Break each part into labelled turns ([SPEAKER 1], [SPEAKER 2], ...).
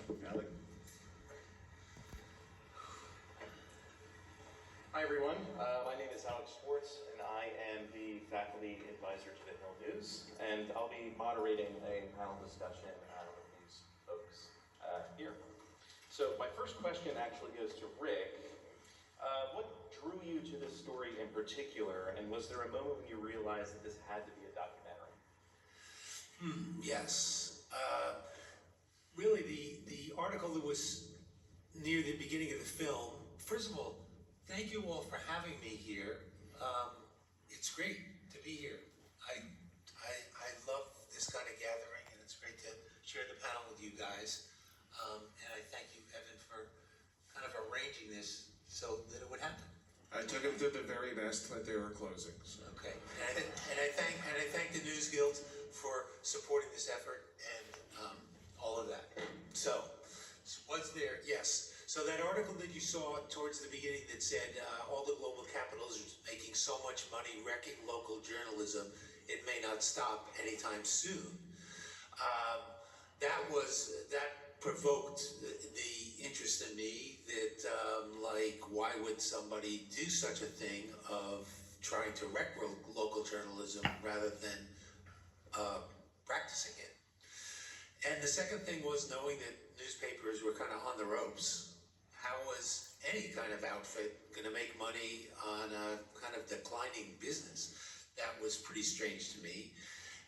[SPEAKER 1] Alec.
[SPEAKER 2] Hi everyone, my name is Alex Schwartz and I am the faculty advisor to the Hill News, and I'll be moderating a panel discussion with these folks here. So my first question actually goes to Rick. What drew you to this story in particular, and was there a moment when you realized that this had to be a documentary?
[SPEAKER 3] Yes. Really, the article that was near the beginning of the film, first of all, thank you all for having me here. It's great to be here. I love this kind of gathering, and it's great to share the panel with you guys. And I thank you, Evan, for kind of arranging this so that it would happen.
[SPEAKER 1] I took them to the very best, but they were closing. So.
[SPEAKER 3] Okay, and I thank the NewsGuild for supporting this effort and all of that. So what's there? Yes. So that article that you saw towards the beginning that said all the global capitals are making so much money wrecking local journalism, it may not stop anytime soon. That provoked the interest in me that, like, why would somebody do such a thing of trying to wreck local journalism rather than practicing it? And the second thing was knowing that newspapers were kind of on the ropes. How was any kind of outfit going to make money on a kind of declining business? That was pretty strange to me.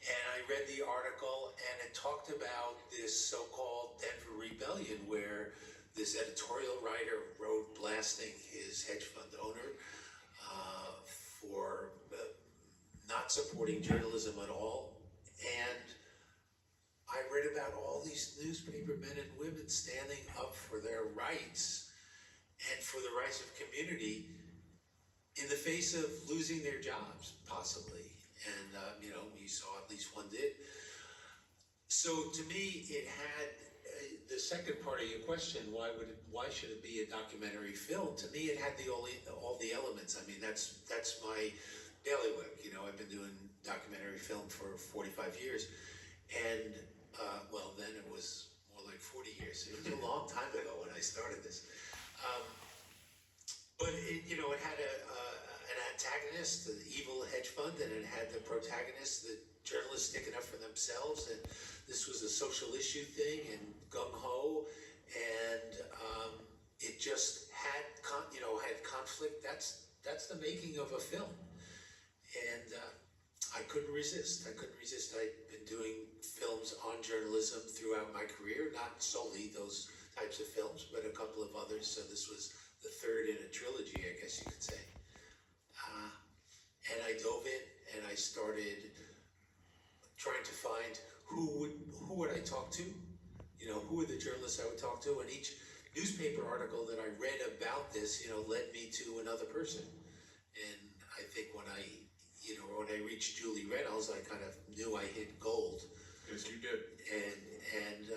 [SPEAKER 3] And I read the article, and it talked about this so-called Denver Rebellion, where this editorial writer wrote blasting his hedge fund owner for not supporting journalism at all. And I read about all these newspaper men and women standing up for their rights and for the rights of community in the face of losing their jobs, possibly. And, you saw at least one did. So to me, it had the second part of your question, why should it be a documentary film? To me, it had all the elements. I mean, that's my bailiwick. I've been doing documentary film for 45 years. And, well, then it was more like 40 years. It was a long time ago when I started this. But it had an antagonist, the evil hedge fund, and it had the protagonist, the journalists sticking up for themselves, and this was a social issue thing, and gung-ho, and it just had conflict. That's the making of a film, and I couldn't resist. I'd been doing films on journalism throughout my career, not solely those types of films, but a couple of others. So this was the third in a trilogy, I guess you could say. And I dove in, and I started trying to find who would I talk to? Who were the journalists I would talk to? And each newspaper article that I read about this, led me to another person. And I think when I reached Julie Reynolds, I kind of knew I hit gold.
[SPEAKER 1] Yes, you did.
[SPEAKER 3] And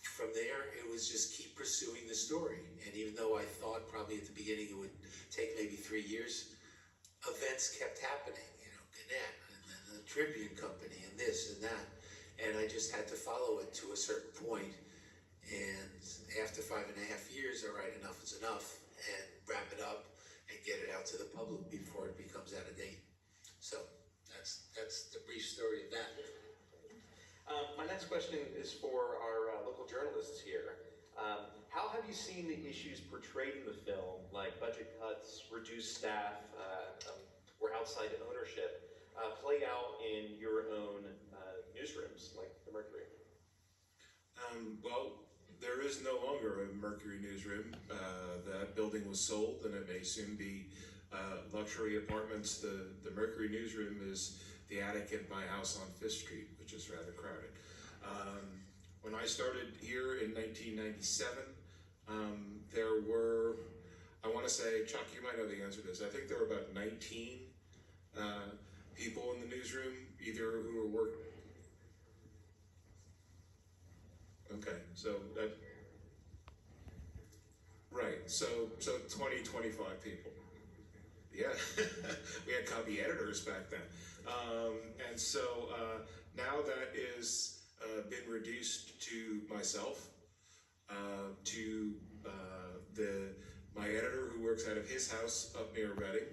[SPEAKER 3] from there, it was just keep pursuing the story. And even though I thought probably at the beginning it would take maybe 3 years, events kept happening. Gannett, and then the Tribune Company, and this and that. And I just had to follow it to a certain point. And after 5.5 years, all right, enough is enough, and wrap it up and get it out to the public before it becomes out of date. So that's the brief story of that.
[SPEAKER 2] My next question is for our local journalists here. How have you seen the issues portrayed in the film, like budget cuts, reduced staff, or outside ownership, play out in your own newsrooms, like the Mercury?
[SPEAKER 1] Well, there is no longer a Mercury newsroom. That building was sold, and it may soon be luxury apartments. The Mercury newsroom is the attic in my house on Fifth Street, which is rather crowded. When I started here in 1997, there were, I want to say, Chuck, you might know the answer to this. I think there were about 19 people in the newsroom, either who were working. Okay, so that, right, so 20, 25 people. Yeah, we had copy editors back then. And so now that is been reduced to myself, to my editor who works out of his house up near Reading,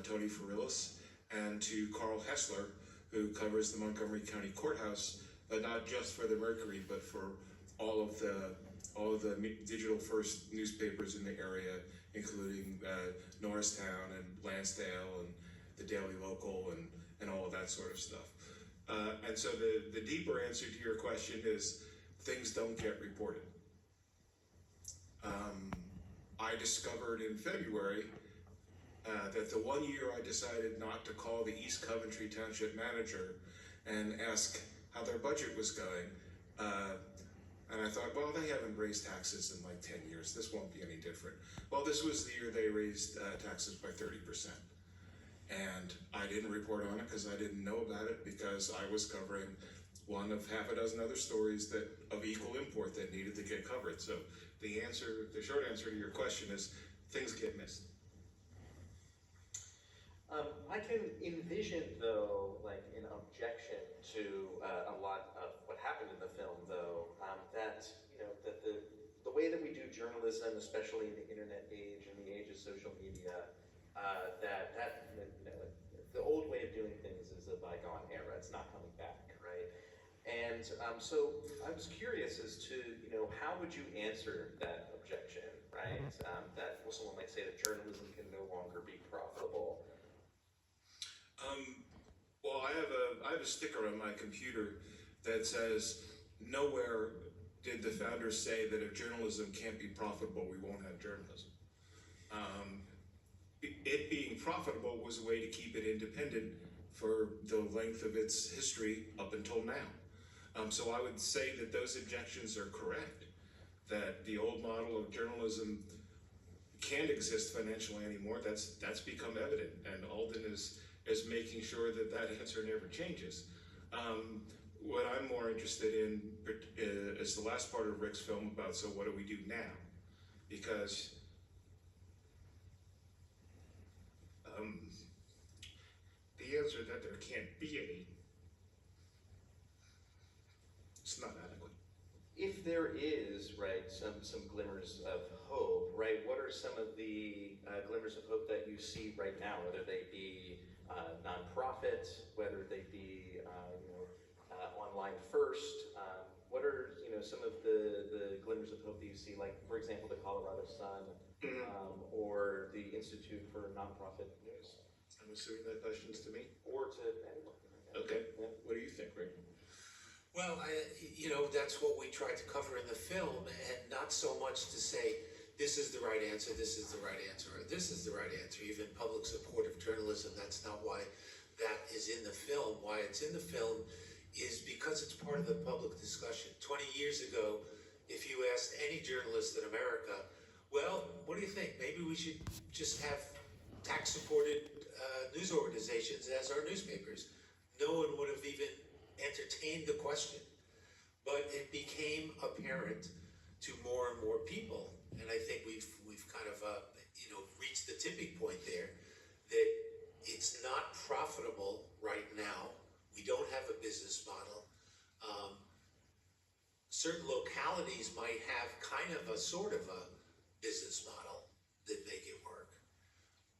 [SPEAKER 1] Tony Farillis, and to Carl Hessler, who covers the Montgomery County Courthouse, but not just for the Mercury, but for all of the digital first newspapers in the area, including Norristown and Lansdale and the Daily Local and all of that sort of stuff. And so the deeper answer to your question is things don't get reported. I discovered in February that the one year I decided not to call the East Coventry Township manager and ask how their budget was going, and I thought, well, they haven't raised taxes in like 10 years. This won't be any different. Well, this was the year they raised taxes by 30%. And I didn't report on it because I didn't know about it, because I was covering one of half a dozen other stories that of equal import that needed to get covered. So the short answer to your question is things get missed.
[SPEAKER 2] I can envision, though, like an objection to a lot of what happened in the film, though, that the way that we do journalism, especially in the internet age and the age of social media, the old way of doing things is a bygone era. It's not coming back, right? And so I was curious as to how would you answer that objection, right? That someone might say that journalism can no longer be profitable.
[SPEAKER 1] Well, I have a sticker on my computer that says, nowhere did the founders say that if journalism can't be profitable, we won't have journalism. It being profitable was a way to keep it independent for the length of its history up until now. So I would say that those objections are correct, that the old model of journalism can't exist financially anymore. That's become evident, and Alden is making sure that answer never changes. What I'm more interested in is the last part of Rick's film about, so what do we do now? Because the answer that there can't be any, it's not adequate.
[SPEAKER 2] If there is, right, some glimmers of hope, right, what are some of the glimmers of hope that you see right now, whether they be nonprofit, whether they be online first? What are some of the glimmers of hope that you see, like, for example, the Colorado Sun, or the Institute for Nonprofit News?
[SPEAKER 1] I'm assuming that question's to me?
[SPEAKER 2] Or to anyone.
[SPEAKER 1] Okay.
[SPEAKER 2] Yeah.
[SPEAKER 1] What do you think, Rick?
[SPEAKER 3] Well, that's what we tried to cover in the film, and not so much to say, this is the right answer, this is the right answer, or this is the right answer. Even public support of journalism, that's not why that is in the film. Why it's in the film is because it's part of the public discussion. 20 years ago, if you asked any journalist in America, well, what do you think? Maybe we should just have tax-supported news organizations as our newspapers. No one would have even entertained the question. But it became apparent to more and more people, and I think we've kind of reached the tipping point there, that it's not profitable right now. We don't have a business model. Certain localities might have kind of a sort of a business model that make it work,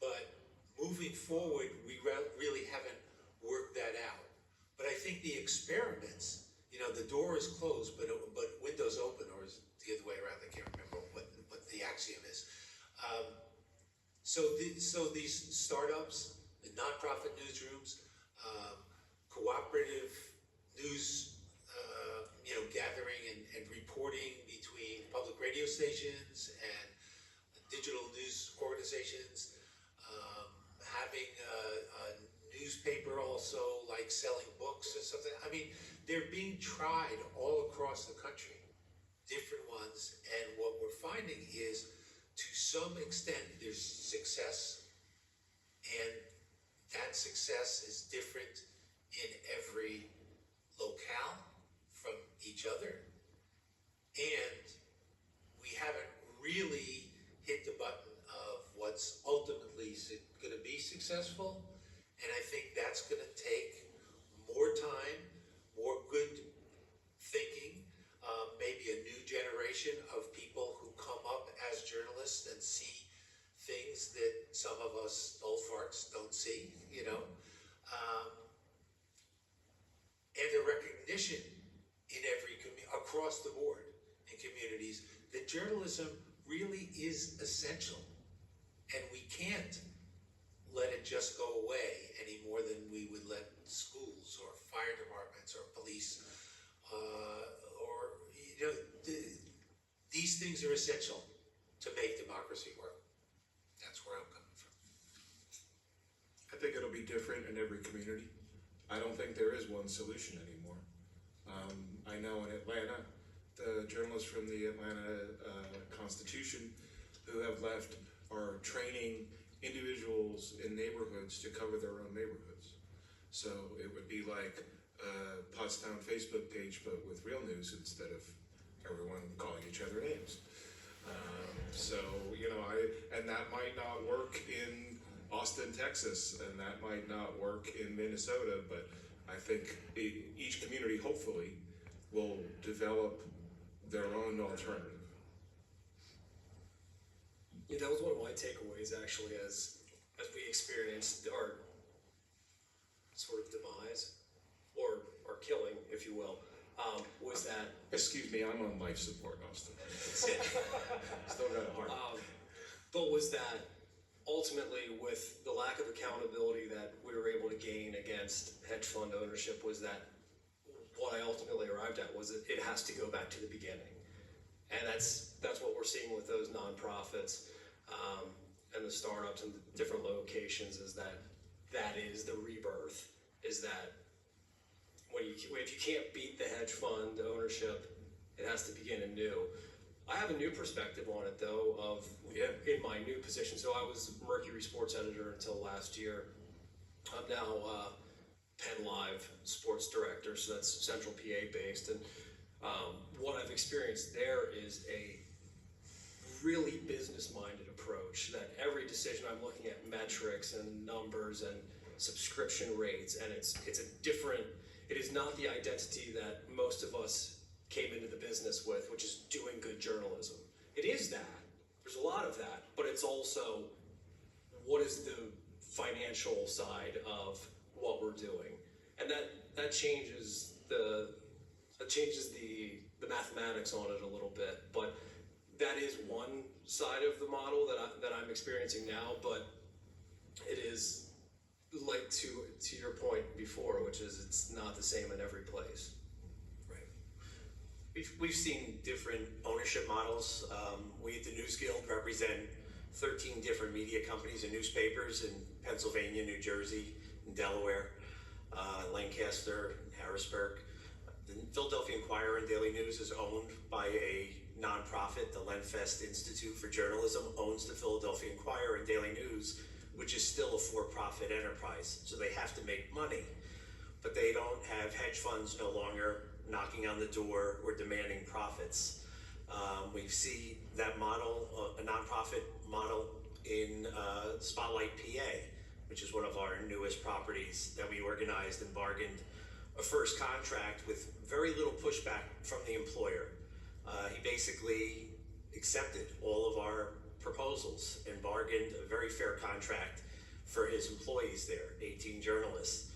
[SPEAKER 3] but moving forward, we really haven't worked that out. But I think the experiments, the door is closed, but windows open, or is it the other way around? I can't remember what the axiom is. So these startups, the nonprofit newsrooms, cooperative news, gathering and reporting between public radio stations and digital news organizations, having a newspaper also, like selling books or something. I mean, they're being tried all across the country, different ones, and what we're finding is, to some extent, there's success, and that success is different in every locale from each other, and we haven't really hit the button of what's ultimately going to be successful, and I think that's going to take more time, more good thinking, maybe a some of us old farts don't see, you know. And a recognition in across the board in communities that journalism really is essential. And we can't let it just go away any more than we would let schools or fire departments or police, or, you know, these things are essential to make democracy work. That's where I'm coming from.
[SPEAKER 1] I think it'll be different in every community. I don't think there is one solution anymore. I know in Atlanta, the journalists from the Atlanta Constitution who have left are training individuals in neighborhoods to cover their own neighborhoods. So it would be like a Pottstown Facebook page, but with real news instead of everyone calling each other names. So, you know, and that might not work in Austin, Texas, and that might not work in Minnesota, but I think each community hopefully will develop their own alternative.
[SPEAKER 4] Yeah, that was one of my takeaways actually as we experienced our sort of demise or killing, if you will, was that.
[SPEAKER 1] Excuse me, I'm on life support, Austin. Still got a heart.
[SPEAKER 4] But was that ultimately, with the lack of accountability that we were able to gain against hedge fund ownership, was that what I ultimately arrived at was that it has to go back to the beginning. And that's what we're seeing with those nonprofits and the startups and the different locations, is that is the rebirth, is that if you can't beat the hedge fund ownership, it has to begin anew. I have a new perspective on it though, in my new position. So I was Mercury sports editor until last year. I'm now Penn Live sports director, so that's Central PA based. And what I've experienced there is a really business-minded approach, that every decision I'm looking at metrics and numbers and subscription rates, and it is not the identity that most of us came into the business with, which is doing good journalism. It is that. There's a lot of that, but it's also what is the financial side of what we're doing, and that changes the mathematics on it a little bit. But that is one side of the model that I'm experiencing now. But it is like to your point before, which is it's not the same in every place.
[SPEAKER 5] We've seen different ownership models. We at the NewsGuild represent 13 different media companies and newspapers in Pennsylvania, New Jersey, and Delaware, Lancaster, Harrisburg. The Philadelphia Inquirer and Daily News is owned by a nonprofit. The Lenfest Institute for Journalism owns the Philadelphia Inquirer and Daily News, which is still a for-profit enterprise. So they have to make money, but they don't have hedge funds no longer knocking on the door or demanding profits. We see that model, a nonprofit model in Spotlight, PA, which is one of our newest properties that we organized and bargained a first contract with very little pushback from the employer. He basically accepted all of our proposals and bargained a very fair contract for his employees there, 18 journalists.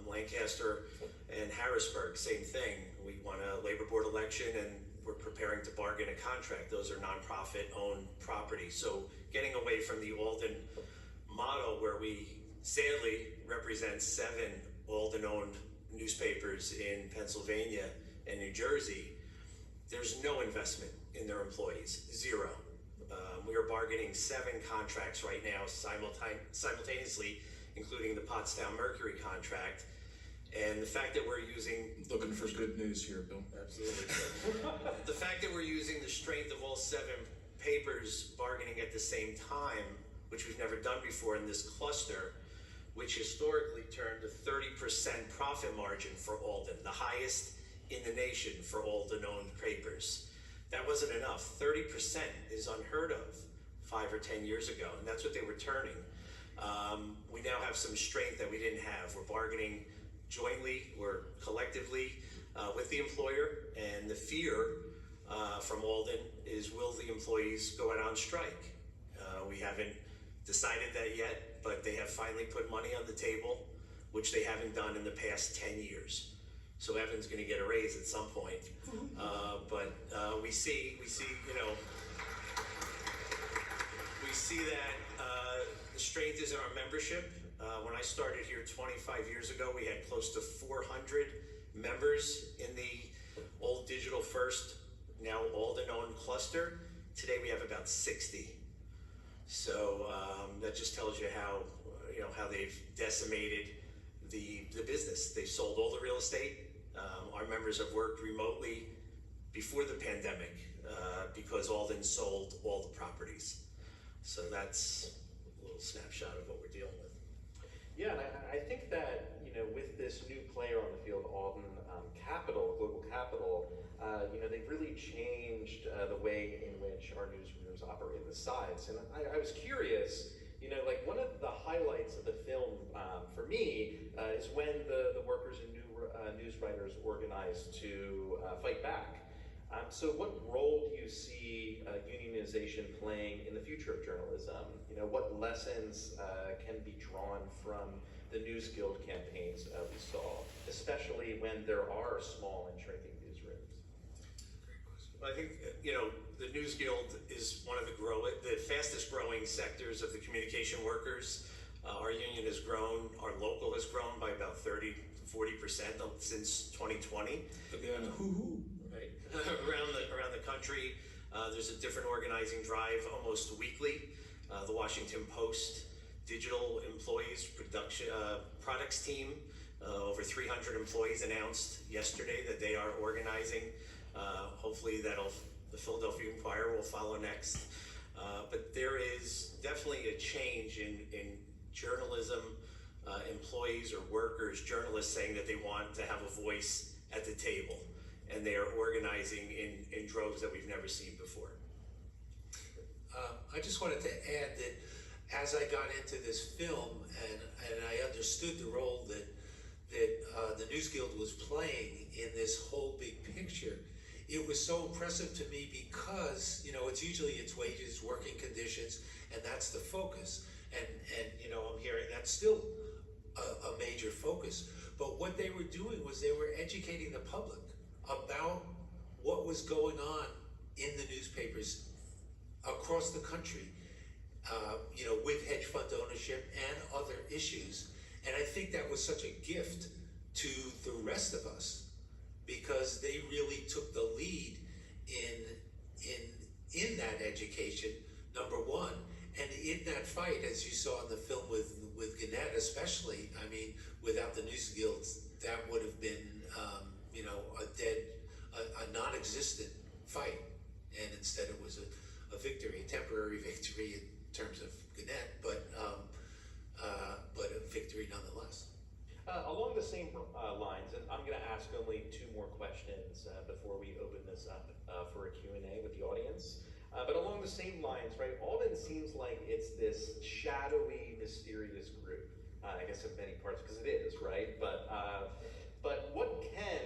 [SPEAKER 5] Lancaster and Harrisburg, same thing. We won a labor board election and we're preparing to bargain a contract. Those are nonprofit owned properties. So getting away from the Alden model, where we sadly represent 7 Alden owned newspapers in Pennsylvania and New Jersey, there's no investment in their employees, zero. We are bargaining 7 contracts right now simultaneously, including the Pottstown Mercury contract. And the fact that we're using...
[SPEAKER 1] Looking for good news here, Bill.
[SPEAKER 5] Absolutely. The fact that we're using the strength of all 7 papers bargaining at the same time, which we've never done before in this cluster, which historically turned a 30% profit margin for Alden, the highest in the nation for Alden-owned papers. That wasn't enough. 30% is unheard of 5 or 10 years ago, and that's what they were turning. We now have some strength that we didn't have. We're bargaining jointly or collectively with the employer, and the fear from Alden is, will the employees go out on strike? We haven't decided that yet, but they have finally put money on the table, which they haven't done in the past 10 years. So Evan's gonna get a raise at some point. But we see, you know, we see that the strength is in our membership. When I started here 25 years ago, we had close to 400 members in the old Digital First, now Alden-owned cluster. Today we have about 60. So that just tells you how, you know, how they've decimated the business. They've sold all the real estate. Our members have worked remotely before the pandemic because Alden sold all the properties. So that's a little snapshot of what we're dealing with.
[SPEAKER 2] Yeah, and I think that, you know, with this new player on the field, Alden Capital, Global Capital, you know, they've really changed the way in which our newsrooms operate, the size. And I was curious, you know, like one of the highlights of the film for me is when the workers and news writers organized to fight back. So what role do you see unionization playing in the future of journalism? You know, what lessons can be drawn from the NewsGuild campaigns we saw, especially when there are small and shrinking newsrooms?
[SPEAKER 5] Well, I think, you know, the NewsGuild is one of the fastest growing sectors of the communication workers. Our union has grown, our local has grown by about 30 to 40% since 2020.
[SPEAKER 1] Again, hoo-hoo.
[SPEAKER 5] Right. around the country, there's a different organizing drive almost weekly. The Washington Post digital employees products team, over 300 employees announced yesterday that they are organizing. Hopefully the Philadelphia Inquirer will follow next. But there is definitely a change in journalism, employees or workers, journalists saying that they want to have a voice at the table. And they are organizing in droves that we've never seen before.
[SPEAKER 3] I just wanted to add that as I got into this film and I understood the role that the NewsGuild was playing in this whole big picture, it was so impressive to me because, you know, it's usually it's wages, working conditions, and that's the focus. And you know, I'm hearing that's still a major focus. But what they were doing was they were educating the public about what was going on in the newspapers across the country, you know, with hedge fund ownership and other issues. And I think that was such a gift to the rest of us because they really took the lead in that education, number one. And in that fight, as you saw in the film with Gannett especially, I mean, without the NewsGuild, that would have been, you know, a non-existent fight. And instead it was a victory, a temporary victory in terms of Gannett, but a victory nonetheless.
[SPEAKER 2] Along the same lines, and I'm going to ask only two more questions before we open this up for a Q&A with the audience. But along the same lines, right, Alden seems like it's this shadowy, mysterious group, I guess in many parts, because it is, right? But what can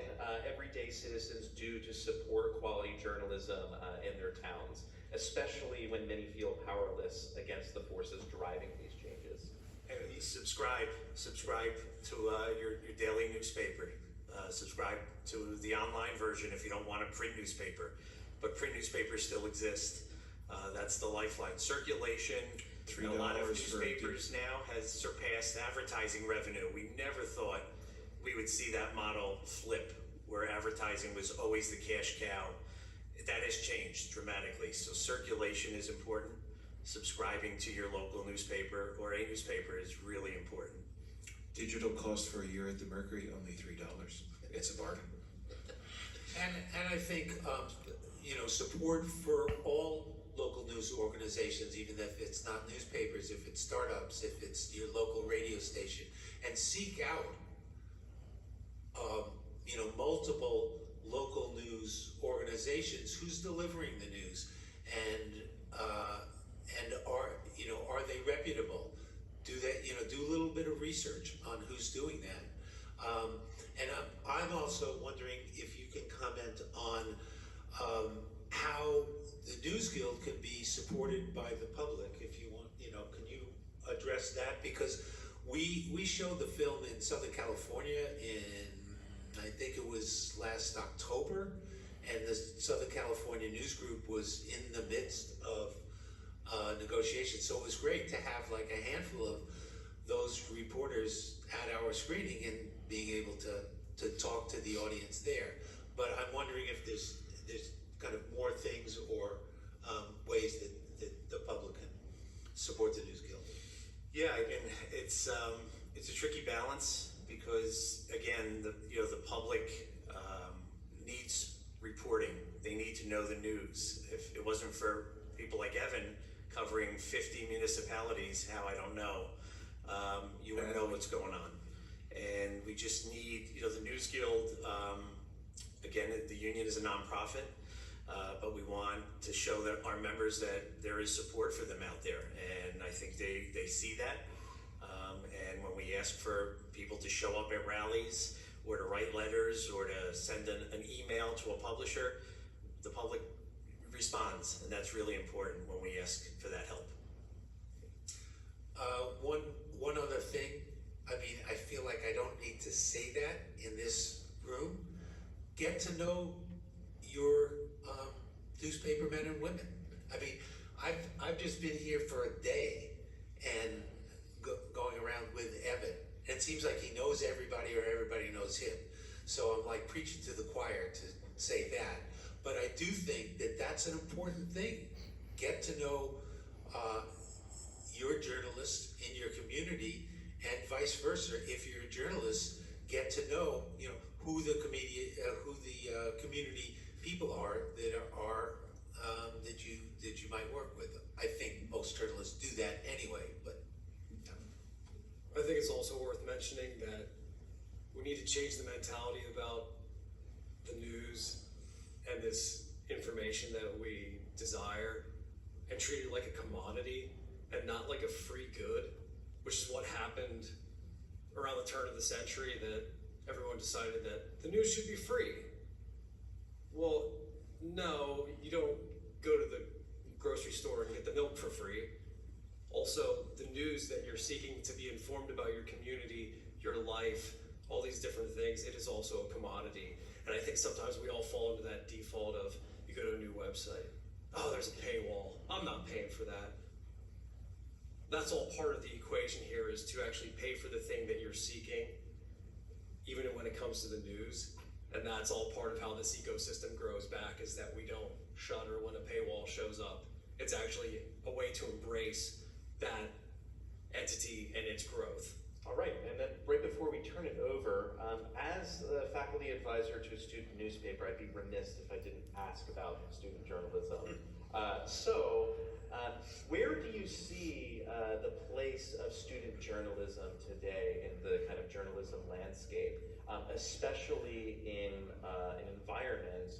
[SPEAKER 2] everyday citizens do to support quality journalism in their towns, especially when many feel powerless against the forces driving these changes?
[SPEAKER 5] And you subscribe to your daily newspaper. Subscribe to the online version if you don't want a print newspaper. But print newspapers still exist. That's the lifeline. Circulation in a lot of newspapers now has surpassed advertising revenue. We never thought we would see that model flip, where advertising was always the cash cow. That has changed dramatically. So circulation is important. Subscribing to your local newspaper or a newspaper is really important.
[SPEAKER 1] Digital cost for a year at the Mercury, only $3. It's a bargain.
[SPEAKER 3] And I think, you know, support for all local news organizations, even if it's not newspapers, if it's startups, if it's your local radio station, and seek out, you know, multiple local news organizations who's delivering the news, and are, you know, are they reputable? Do they, you know, do a little bit of research on who's doing that. And I'm also wondering if you can comment on how the NewsGuild can be supported by the public. If you want, you know, can you address that because we showed the film in Southern California in, I think it was last October, and the Southern California News Group was in the midst of negotiations. So it was great to have like a handful of those reporters at our screening and being able to talk to the audience there. But I'm wondering if there's kind of more things or ways that the public can support the NewsGuild.
[SPEAKER 5] Yeah, and it's a tricky balance because again, the public needs reporting. They need to know the news. If it wasn't for people like Evan covering 50 municipalities, how I don't know, you wouldn't know what's going on. And we just need, the NewsGuild. Again, the union is a nonprofit, but we want to show that our members that there is support for them out there, and I think they see that. And when we ask for people to show up at rallies, or to write letters, or to send an email to a publisher, the public responds, and that's really important when we ask for that help.
[SPEAKER 3] One other thing, I mean, I feel like I don't need to say that in this room. Get to know your newspaper men and women. I mean, I've just been here for a day and going around with Evan. And it seems like he knows everybody or everybody knows him. So I'm like preaching to the choir to say that. But I do think that that's an important thing. Get to know your journalists in your community, and vice versa. If you're a journalist, get to know who the community people are that you might work with. I think most journalists do that anyway, but.
[SPEAKER 4] I think it's also worth mentioning that we need to change the mentality about the news and this information that we desire and treat it like a commodity and not like a free good, which is what happened around the turn of the century, that everyone decided that the news should be free. Well, no, you don't go to the grocery store and get the milk for free. Also, the news that you're seeking to be informed about your community, your life, all these different things, it is also a commodity. And I think sometimes we all fall into that default of, you go to a new website, oh, there's a paywall, I'm not paying for that. That's all part of the equation here, is to actually pay for the thing that you're seeking, even when it comes to the news. And that's all part of how this ecosystem grows back, is that we don't shudder when a paywall shows up. It's actually a way to embrace that entity and its growth.
[SPEAKER 2] All right, and then right before we turn it over, as a faculty advisor to a student newspaper, I'd be remiss if I didn't ask about student journalism. Where do you see the place of student journalism today in the kind of journalism landscape, especially in an environment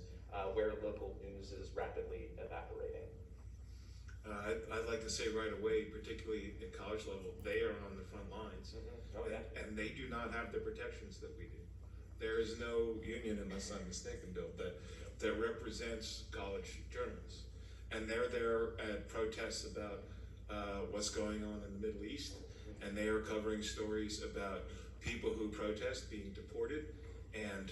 [SPEAKER 2] where local news is rapidly evaporating?
[SPEAKER 1] I'd like to say right away, particularly at college level, they are on the front lines.
[SPEAKER 2] Oh, yeah.
[SPEAKER 1] And they do not have the protections that we do. There is no union, unless I'm mistaken, Bill, that represents college journalists. And they're there at protests about what's going on in the Middle East, and they are covering stories about people who protest being deported, and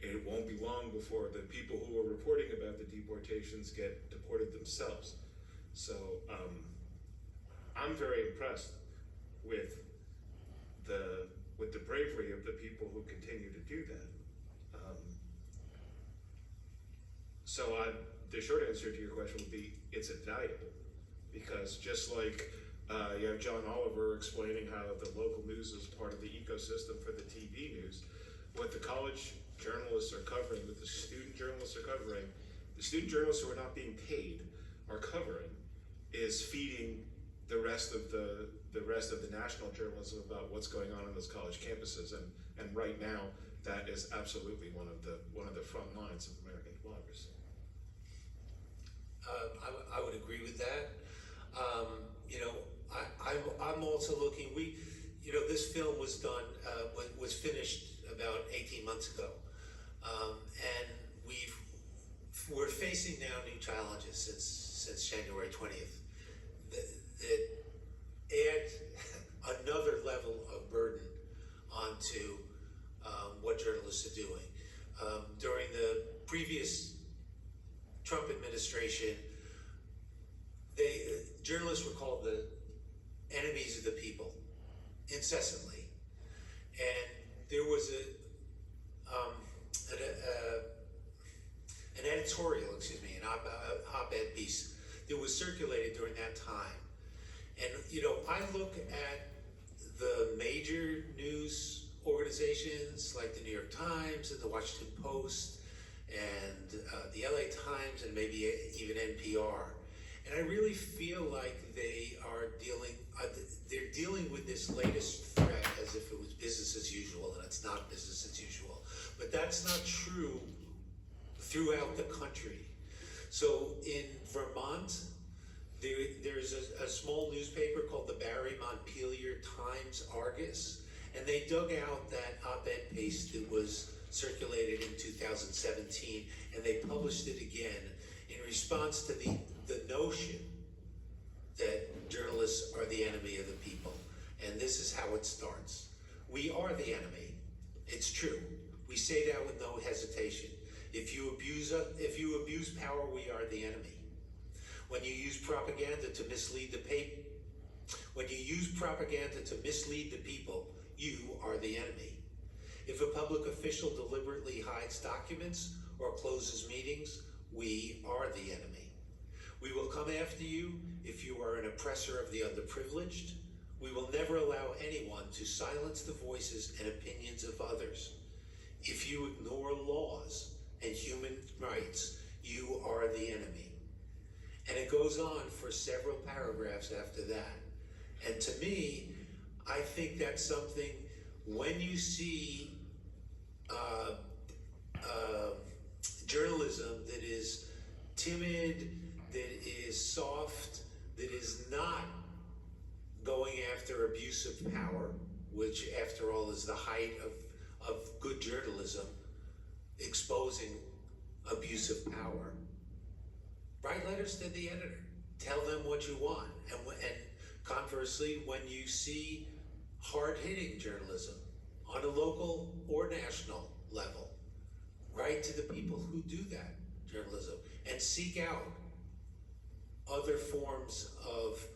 [SPEAKER 1] it won't be long before the people who are reporting about the deportations get deported themselves. So I'm very impressed with the bravery of the people who continue to do that. The short answer to your question would be, it's invaluable, because just like you have John Oliver explaining how the local news is part of the ecosystem for the TV news, what the college journalists are covering, what the student journalists are covering, the student journalists who are not being paid are covering, is feeding the rest of the national journalism about what's going on those college campuses, and right now that is absolutely one of the front lines of American democracy.
[SPEAKER 3] I would agree with that. I'm also looking. This film was done, was finished about 18 months ago, and we're facing now new challenges since January 20th. That add administration, journalists were called the enemies of the people, incessantly. And there was an editorial, an op-ed piece that was circulated during that time. And, I look at the major news organizations like the New York Times and the Washington Post and the LA Times and maybe even NPR. And I really feel like they're dealing with this latest threat as if it was business as usual, and it's not business as usual. But that's not true throughout the country. So in Vermont, there's a small newspaper called the Barry Montpelier Times Argus, and they dug out that op-ed piece that was circulated in 2017, and they published it again in response to the notion that journalists are the enemy of the people. And this is how it starts. We are the enemy. It's true. We say that with no hesitation. If you abuse power, we are the enemy. When you use propaganda to mislead the people, you are the enemy. If a public official deliberately hides documents or closes meetings, we are the enemy. We will come after you if you are an oppressor of the underprivileged. We will never allow anyone to silence the voices and opinions of others. If you ignore laws and human rights, you are the enemy. And it goes on for several paragraphs after that. And to me, I think that's something, when you see journalism that is timid, that is soft, that is not going after abuse of power, which after all is the height of good journalism, exposing abuse of power. Write letters to the editor. Tell them what you want. And conversely, when you see hard-hitting journalism on a local or national level, write to the people who do that journalism and seek out other forms of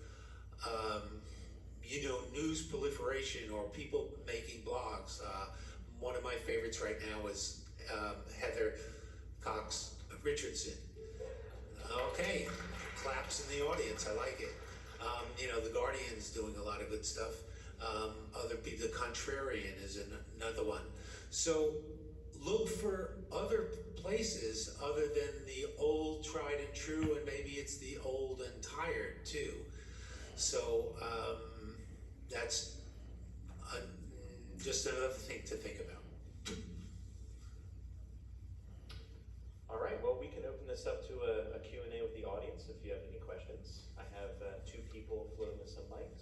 [SPEAKER 3] news proliferation or people making blogs. One of my favorites right now is Heather Cox Richardson. Okay, claps in the audience, I like it. The Guardian's doing a lot of good stuff. Other people, The Contrarian is another one. So look for other places other than the old tried and true, and maybe it's the old and tired too. So that's just another thing to think about.
[SPEAKER 2] All right, well, we can open this up to a Q&A with the audience if you have any questions. I have two people floating with some mics.